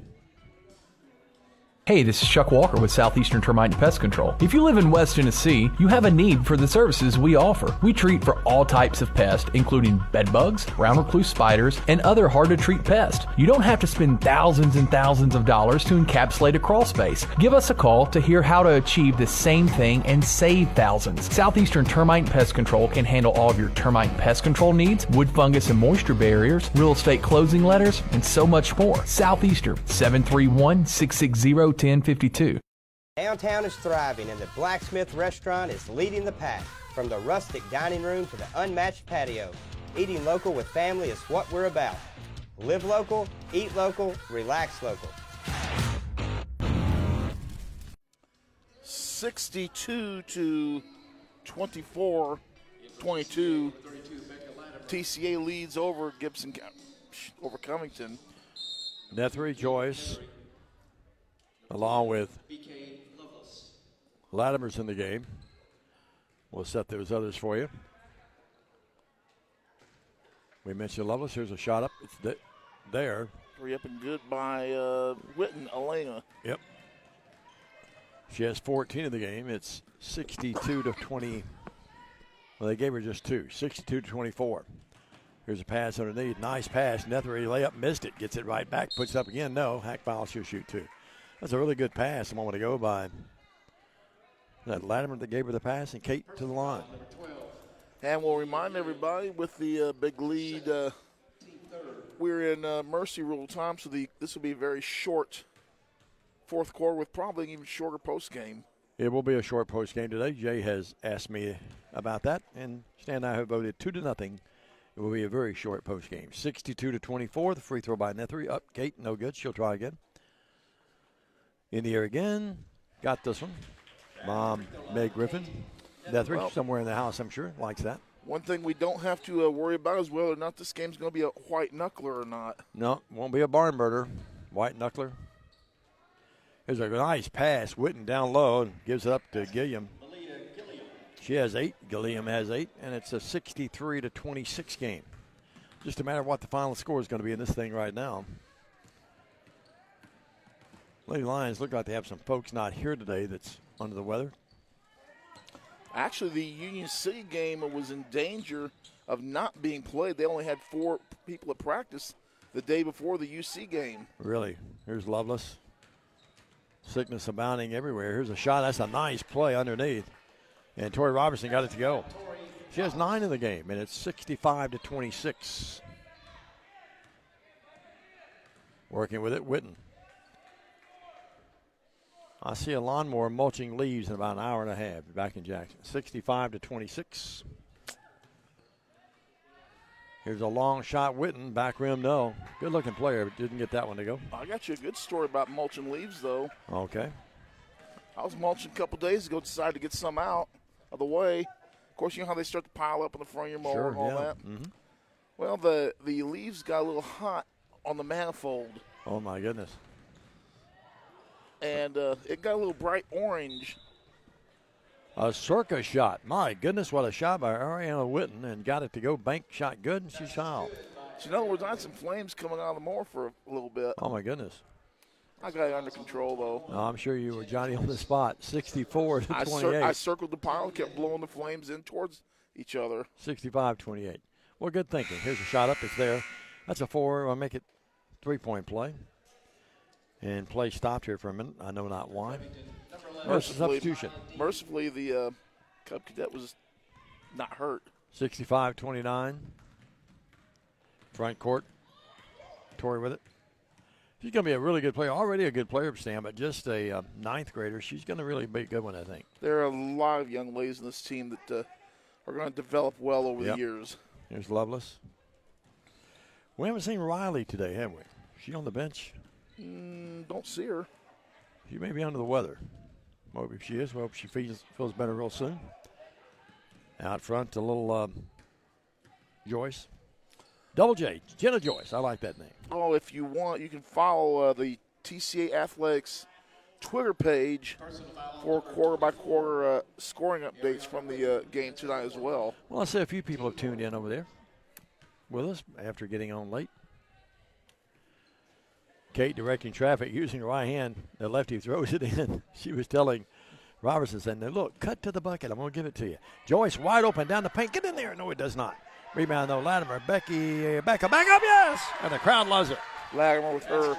Hey, this is Chuck Walker with Southeastern Termite and Pest Control. If you live in West Tennessee, you have a need for the services we offer. We treat for all types of pests, including bed bugs, brown recluse spiders, and other hard-to-treat pests. You don't have to spend thousands and thousands of dollars to encapsulate a crawl space. Give us a call to hear how to achieve the same thing and save thousands. Southeastern Termite and Pest Control can handle all of your termite and pest control needs, wood fungus and moisture barriers, real estate closing letters, and so much more. Southeastern, 731-660-1052. Downtown is thriving and the Blacksmith Restaurant is leading the pack. From the rustic dining room to the unmatched patio, eating local with family is what we're about. Live local, eat local, relax local. 62-24, 22. TCA leads over over Covington. Nethery, Joyce, along with Latimer's in the game. We'll set those others for you. We mentioned Lovelace. Here's a shot up. It's there. 3 up and good by Witten, Elena. Yep. She has 14 in the game. It's 62-20. Well, they gave her just 2. 62-24. Here's a pass underneath. Nice pass. Nethery layup, missed it. Gets it right back. Puts it up again. No. Hackfoul. She'll shoot 2. That's a really good pass a moment ago by that Latimer that gave her the pass, and Kate to the line. And we'll remind everybody with the big lead, we're in mercy rule time, so this will be a very short fourth quarter with probably an even shorter post game. It will be a short post game today. Jay has asked me about that, and Stan and I have voted 2-0. It will be a very short post game. 62-24. The free throw by Nethery. Up, Kate, no good. She'll try again. In the air again. Got this one. Mom, Meg Griffin. Nethery, somewhere in the house, I'm sure, likes that. One thing we don't have to worry about is whether or not this game's going to be a white knuckler or not. No, won't be a barn burner. White knuckler. Here's a nice pass. Witten down low and gives it up to Gilliam. She has 8. Gilliam has 8, and it's a 63-26 game. Just a matter of what the final score is going to be in this thing right now. Lady Lions look like they have some folks not here today that's under the weather. Actually, the Union City game was in danger of not being played. They only had 4 people at practice the day before the UC game. Really? Here's Lovelace. Sickness abounding everywhere. Here's a shot. That's a nice play underneath. And Tori Robertson got it to go. She has 9 in the game, and it's 65-26. Working with it, Witten. I see a lawnmower mulching leaves in about an hour and a half back in Jackson. 65-26. Here's a long shot, Witten. Back rim, no. Good-looking player, but didn't get that one to go. I got you a good story about mulching leaves, though. Okay. I was mulching a couple days ago, decided to get some out of the way. Of course, you know how they start to pile up in the front of your mower and all that? Mm-hmm. Well, the leaves got a little hot on the manifold. Oh, my goodness. And it got a little bright orange. A circa shot. My goodness, what a shot by Ariana Witten, and got it to go. Bank shot good, and she fouled. So in other words, I had some flames coming out of the mower for a little bit. Oh, my goodness. I got it under control, though. No, I'm sure you were Johnny on the spot. 64-28. I circled the pile, kept blowing the flames in towards each other. 65-28. Well, good thinking. Here's a shot up. It's there. That's a 4. I'll make it 3-point play. And play stopped here for a minute. I know not why. Substitution. Mercifully, the Cub Cadet was not hurt. 65-29. Front court. Tori with it. She's going to be a really good player. Already a good player, Stan, but just a 9th grader. She's going to really be a good one, I think. There are a lot of young ladies in this team that are going to develop well over the years. Here's Lovelace. We haven't seen Riley today, have we? She on the bench? Don't see her. She may be under the weather. Well, if she is, well, she feels better real soon. Out front, a little Joyce. Double J, Jenna Joyce. I like that name. Oh, if you want, you can follow the TCA Athletics Twitter page for quarter-by-quarter scoring updates from the game tonight as well. Well, I see a few people have tuned in over there with us after getting on late. Kate directing traffic using her right hand. The lefty throws it in. She was telling Robertson, saying, look, cut to the bucket. I'm going to give it to you. Joyce wide open down the paint. Get in there. No, it does not. Rebound, though. Latimer. Becky, back up, yes. And the crowd loves it. Latimer with her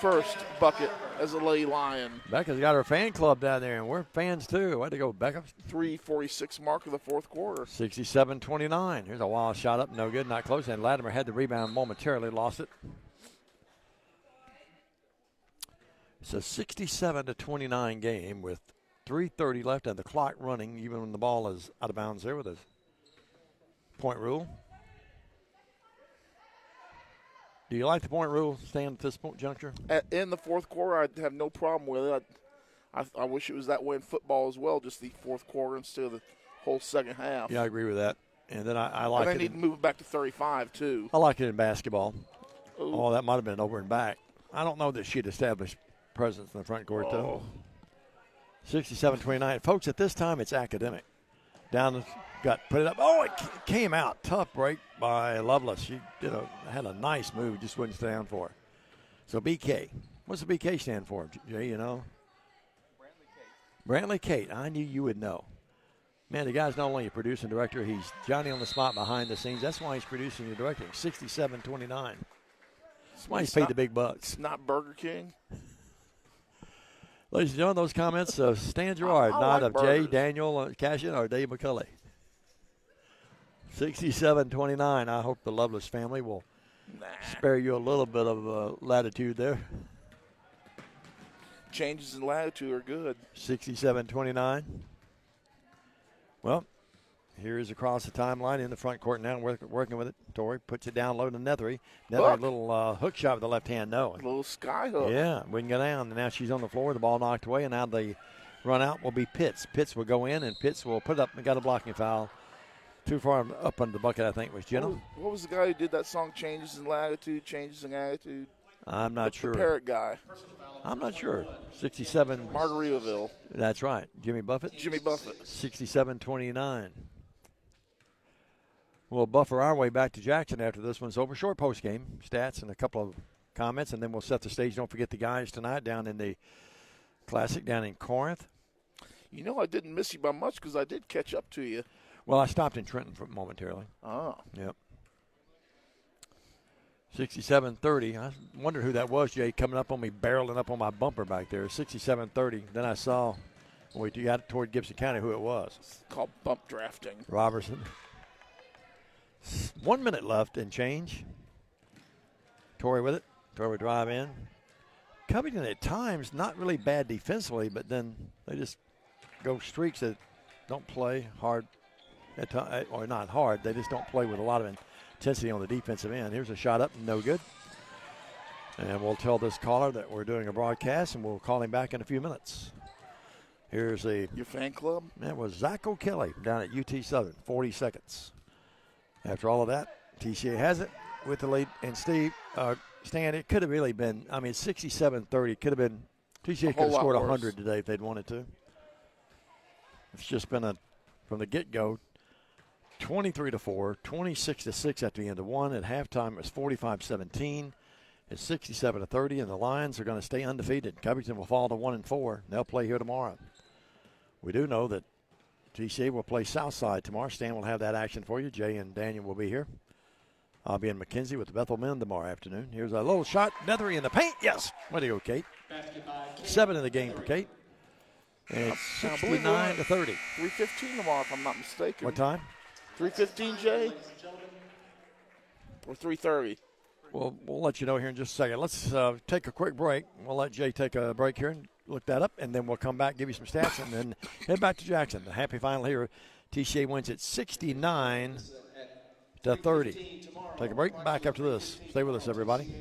first bucket as a Lady Lion. Becca's got her fan club down there, and we're fans too. Way to go, Becca. 3:46 mark of the fourth quarter. 67-29. Here's a wild shot up. No good, not close. And Latimer had the rebound momentarily, lost it. It's a 67-29 game with 3:30 left and the clock running, even when the ball is out of bounds there with a point rule. Do you like the point rule, Stan, at this point juncture? In the fourth quarter, I'd have no problem with it. I wish it was that way in football as well, just the fourth quarter instead of the whole second half. Yeah, I agree with that. And then I like it. And they need to move it back to 35, too. I like it in basketball. Ooh. Oh, that might have been over and back. I don't know that she'd established presence in the front court, though. 67-29. Folks, at this time, it's academic. Down, put it up. Oh, it came out. Tough break by Lovelace. She had a nice move, just wouldn't stay down for her. So BK. What's the BK stand for, Jay, you know? Brantley Kate. I knew you would know. Man, the guy's not only a producer and director, he's Johnny on the spot behind the scenes. That's why he's producing and directing. 67-29. That's why he's paid the big bucks. It's not Burger King. Ladies and gentlemen, those comments of Stan Gerard, not of Jay, Daniel, Cashin, or Dave McCulley. 67-29. I hope the Lovelace family will spare you a little bit of latitude there. Changes in latitude are good. 67-29. Well, here's across the timeline in the front court now, working with it. Torrey puts it down low to Nethery. Nethery, a little hook shot with the left hand, no. A little sky hook. Yeah, wouldn't go down. And now she's on the floor. The ball knocked away, and now the run out will be Pitts. Pitts will go in, and Pitts will put it up and got a blocking foul. Too far up under the bucket, I think, was Jenna. What was the guy who did that song, Changes in Latitude, Changes in Attitude? I'm not sure. The parrot guy. I'm not sure. 67. Margaritaville. That's right. Jimmy Buffett? Jimmy Buffett. 67-29. We'll buffer our way back to Jackson after this one's over. Short post game stats and a couple of comments, and then we'll set the stage. Don't forget the guys tonight down in the Classic down in Corinth. You know, I didn't miss you by much because I did catch up to you. Well, I stopped in Trenton for momentarily. Oh. Yep. 67-30. I wondered who that was, Jay, coming up on me, barreling up on my bumper back there. 67-30. Then I saw when we got toward Gibson County who it was. It's called bump drafting. Robertson. 1 minute left and change. Torrey with it. Torrey would drive in. Covington at times not really bad defensively, but then they just go streaks that don't play hard, or not hard. They just don't play with a lot of intensity on the defensive end. Here's a shot up, no good. And we'll tell this caller that we're doing a broadcast, and we'll call him back in a few minutes. Here's your fan club? That was Zach O'Kelly down at UT Southern, 40 seconds. After all of that, TCA has it with the lead. And Steve, Stan, it could have really been, 67-30. Could have been, TCA could have scored 100 today if they'd wanted to. It's just been from the get-go, 23-4, 26-6 at the end of one. At halftime, it was 45-17. It's 67-30, and the Lions are going to stay undefeated. Covington will fall to 1-4. They'll play here tomorrow. We do know that TCA will play Southside tomorrow. Stan will have that action for you. Jay and Daniel will be here. I'll be in McKenzie with the Bethel men tomorrow afternoon. Here's a little shot. Nethery in the paint. Yes. Way to go, Kate. 7 in the game for Kate. And it's 69-30. 3:15 tomorrow, if I'm not mistaken. What time? 3:15, Jay? Or 3:30? We'll let you know here in just a second. Let's take a quick break. We'll let Jay take a break here and look that up, and then we'll come back, give you some stats, and then head back to Jackson. The happy final here. TCA wins at 69-30. Take a break. Back after this. Stay with us, everybody.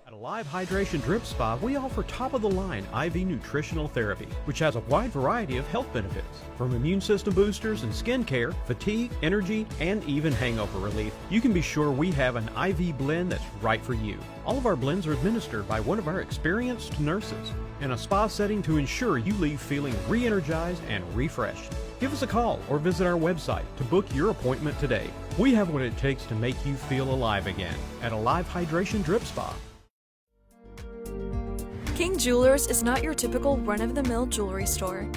At Alive Hydration Drip Spa, we offer top-of-the-line IV nutritional therapy, which has a wide variety of health benefits. From immune system boosters and skin care, fatigue, energy, and even hangover relief, you can be sure we have an IV blend that's right for you. All of our blends are administered by one of our experienced nurses in a spa setting to ensure you leave feeling re-energized and refreshed. Give us a call or visit our website to book your appointment today. We have what it takes to make you feel alive again at Alive Hydration Drip Spa. King Jewelers is not your typical run-of-the-mill jewelry store.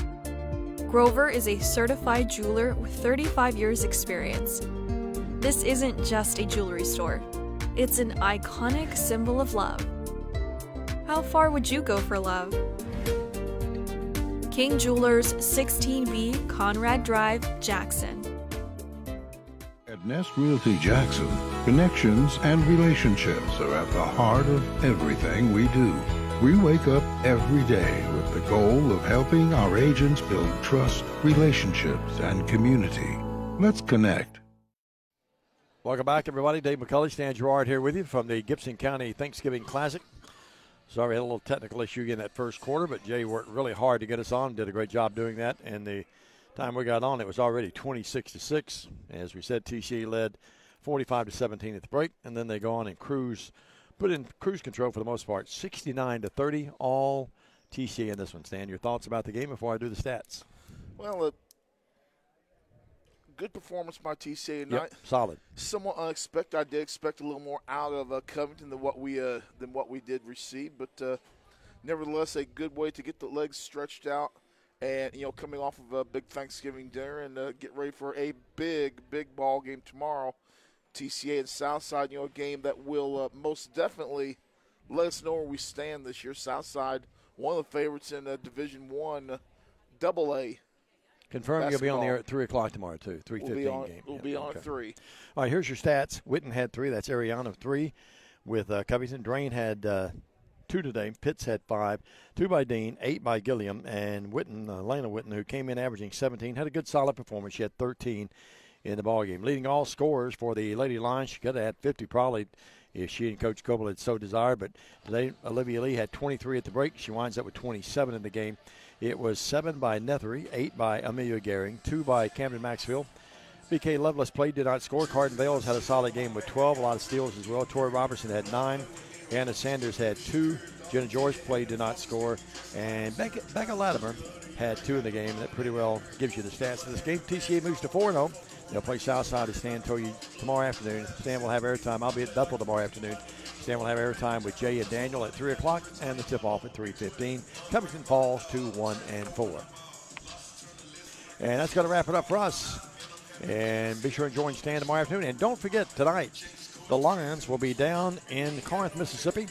Grover is a certified jeweler with 35 years experience. This isn't just a jewelry store. It's an iconic symbol of love. How far would you go for love? King Jewelers, 16B Conrad Drive, Jackson. At Nest Realty Jackson, connections and relationships are at the heart of everything we do. We wake up every day with the goal of helping our agents build trust, relationships, and community. Let's connect. Welcome back, everybody. Dave McCulley, Stan Gerard here with you from the Gibson County Thanksgiving Classic. Sorry, we had a little technical issue in that first quarter, but Jay worked really hard to get us on, did a great job doing that. And the time we got on, it was already 26-6. As we said, TCA led 45-17 at the break, and then they go on and put in cruise control for the most part, 69-30, all TCA in this one. Stan, your thoughts about the game before I do the stats? Well, good performance by TCA tonight. Yep, solid. Somewhat unexpected. I did expect a little more out of Covington than what we did receive, but nevertheless, a good way to get the legs stretched out, and coming off of a big Thanksgiving dinner and get ready for a big ball game tomorrow. TCA and Southside, a game that will most definitely let us know where we stand this year. Southside, one of the favorites in Division I AA. Confirmed you'll be on the air at 3 o'clock tomorrow, too. 3:15 game. We'll be on at 3. All right, here's your stats. Whitten had 3. That's Ariana 3 with Covington. Drain had 2 today. Pitts had 5. 2 by Dean, 8 by Gilliam. And Whitten, Lana Whitten, who came in averaging 17, had a good solid performance. She had 13 in the ballgame. Leading all scorers for the Lady Lions. She could have had 50 probably if she and Coach Coble had so desired. But today, Olivia Lee had 23 at the break. She winds up with 27 in the game. It was 7 by Nethery, 8 by Amelia Gehring, 2 by Camden Maxfield. BK Lovelace played, did not score. Carden Bales had a solid game with 12, a lot of steals as well. Tori Robertson had 9. Anna Sanders had 2. Jenna George played, did not score. And Becca Latimer had 2 in the game. That pretty well gives you the stats of this game. TCA moves to 4-0. They'll play Southside, as Stan told you, tomorrow afternoon. Stan will have airtime. I'll be at Bethel tomorrow afternoon. Stan will have airtime with Jay and Daniel at 3 o'clock and the tip-off at 3:15. Covington falls to 1-4. And that's going to wrap it up for us. And be sure and join Stan tomorrow afternoon. And don't forget, tonight, the Lions will be down in Corinth, Mississippi.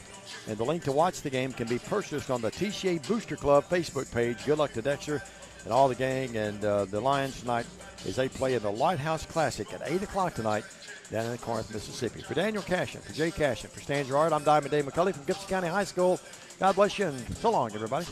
And the link to watch the game can be purchased on the TCA Booster Club Facebook page. Good luck to Dexter and all the gang and the Lions tonight as they play in the Lighthouse Classic at 8 o'clock tonight down in Corinth, Mississippi. For Daniel Cashin, for Jay Cashin, for Stan Gerard, I'm Diamond Dave McCulley from Gibson County High School. God bless you and so long, everybody.